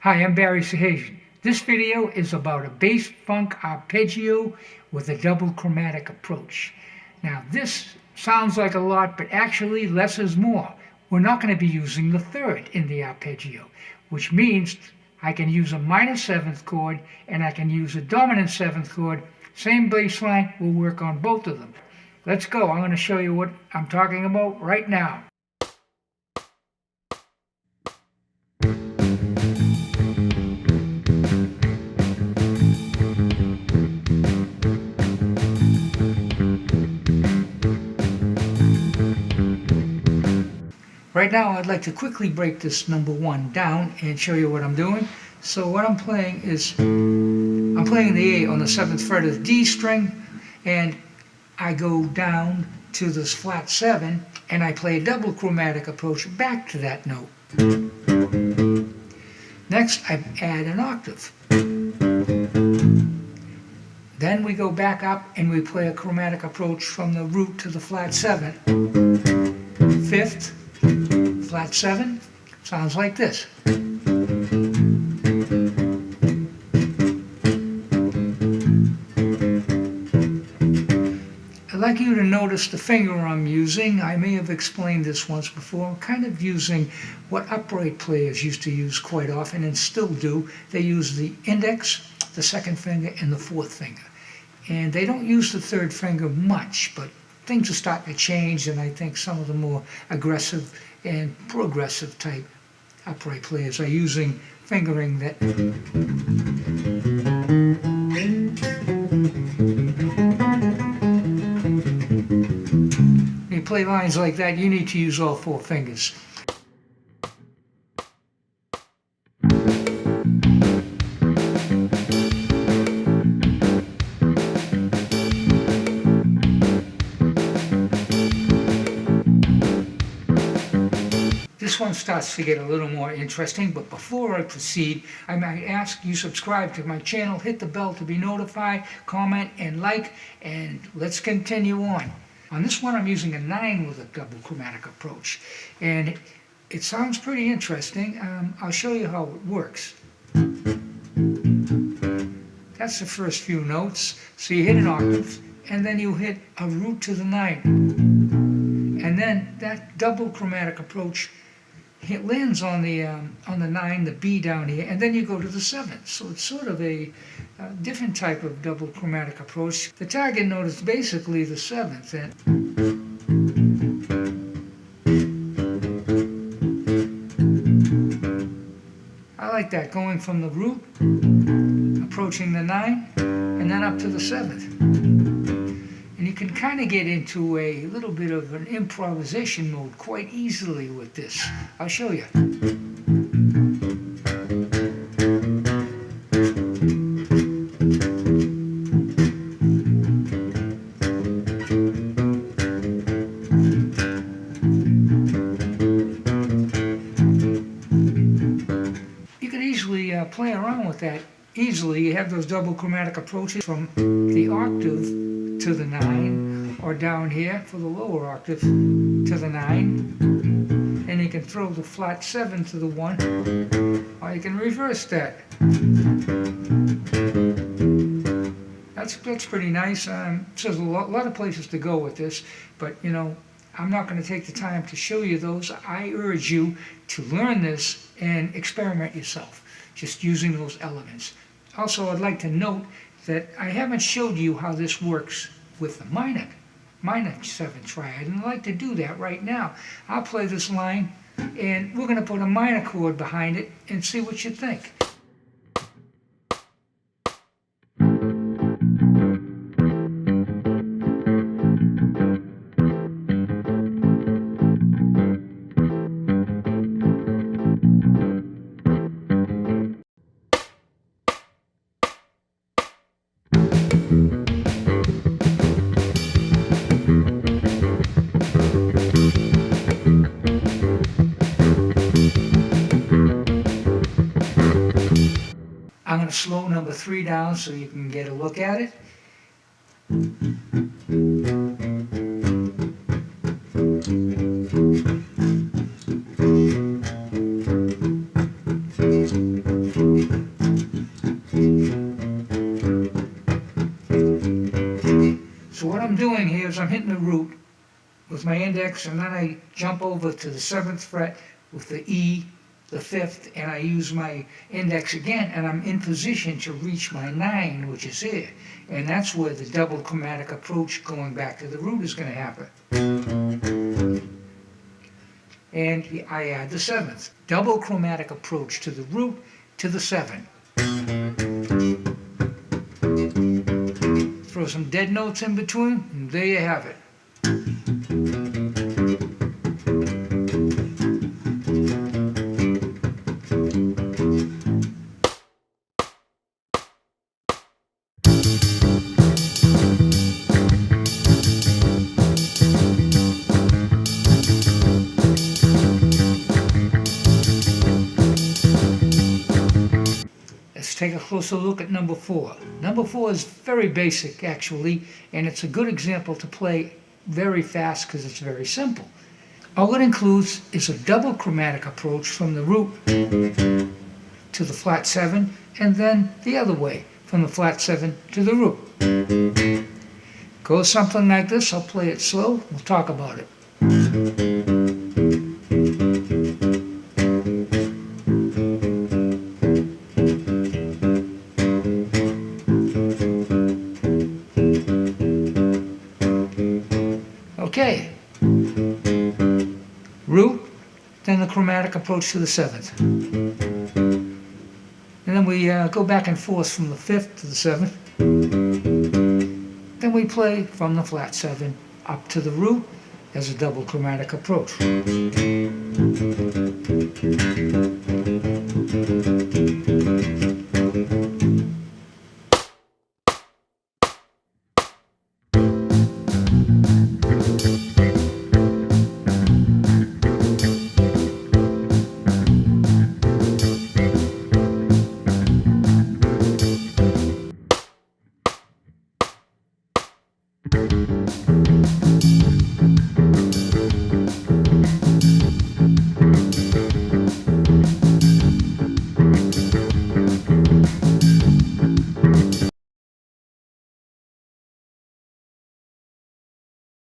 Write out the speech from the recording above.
Hi, I'm Barry Sahajian. This video is about a bass funk arpeggio with a double chromatic approach. Now this sounds like a lot, but actually less is more. We're not going to be using the third in the arpeggio, which means I can use a minor 7th chord and I can use a dominant 7th chord. Same bass line, we'll work on both of them. Let's go. I'm going to show you what I'm talking about right now. Right now I'd like to quickly break this number 1 down and show you what I'm doing. So what I'm playing is, I'm playing the A on the 7th fret of the D string, and I go down to this flat 7 and I play a double chromatic approach back to that note. Next I add an octave. Then we go back up and we play a chromatic approach from the root to the flat 7. 5th, flat 7, sounds like this. I'd like you to notice the finger I'm using. I may have explained this once before. I'm kind of using what upright players used to use quite often and still do. They use the index, the 2nd finger, and the 4th finger. And they don't use the 3rd finger much, but things are starting to change, and I think some of the more aggressive and progressive type upright players are using fingering that. When you play lines like that, you need to use all 4 fingers. This one starts to get a little more interesting, but before I proceed, I might ask you subscribe to my channel, hit the bell to be notified, comment and like, and let's continue on. On this one I'm using a 9 with a double chromatic approach, and it sounds pretty interesting. I'll show you how it works. That's the first few notes. So you hit an octave, and then you hit a root to the 9. And then that double chromatic approach, it lands on the 9, the B down here, and then you go to the 7th. So it's sort of a different type of double chromatic approach. The target note is basically the 7th. And I like that, going from the root, approaching the 9, and then up to the 7th. And you can kind of get into a little bit of an improvisation mode quite easily with this. I'll show you. You can easily play around with that. Easily, you have those double chromatic approaches from the octave to the 9, or down here for the lower octave to the 9, and you can throw the flat 7 to the 1, or you can reverse that. That's pretty nice. So there's a lot of places to go with this, but you know, I'm not going to take the time to show you those. I urge you to learn this and experiment yourself, just using those elements. Also, I'd like to note that I haven't showed you how this works with the minor 7 triad, and I'd like to do that right now. I'll play this line, and we're going to put a minor chord behind it and see what you think. I'm going to slow number 3 down so you can get a look at it. with my index, and then I jump over to the 7th fret with the E, the 5th, and I use my index again, and I'm in position to reach my 9, which is here. And that's where the double chromatic approach going back to the root is going to happen. And I add the 7th. Double chromatic approach to the root to the 7. Throw some dead notes in between, and there you have it. Let's take a closer look at number 4. Number 4 is very basic, actually, and it's a good example to play very fast because it's very simple. All it includes is a double chromatic approach from the root to the flat 7, and then the other way, from the flat 7 to the root. Goes something like this. I'll play it slow. We'll talk about it. Okay, root, then the chromatic approach to the 7th. And then we go back and forth from the 5th to the 7th. Then we play from the flat 7 up to the root as a double chromatic approach.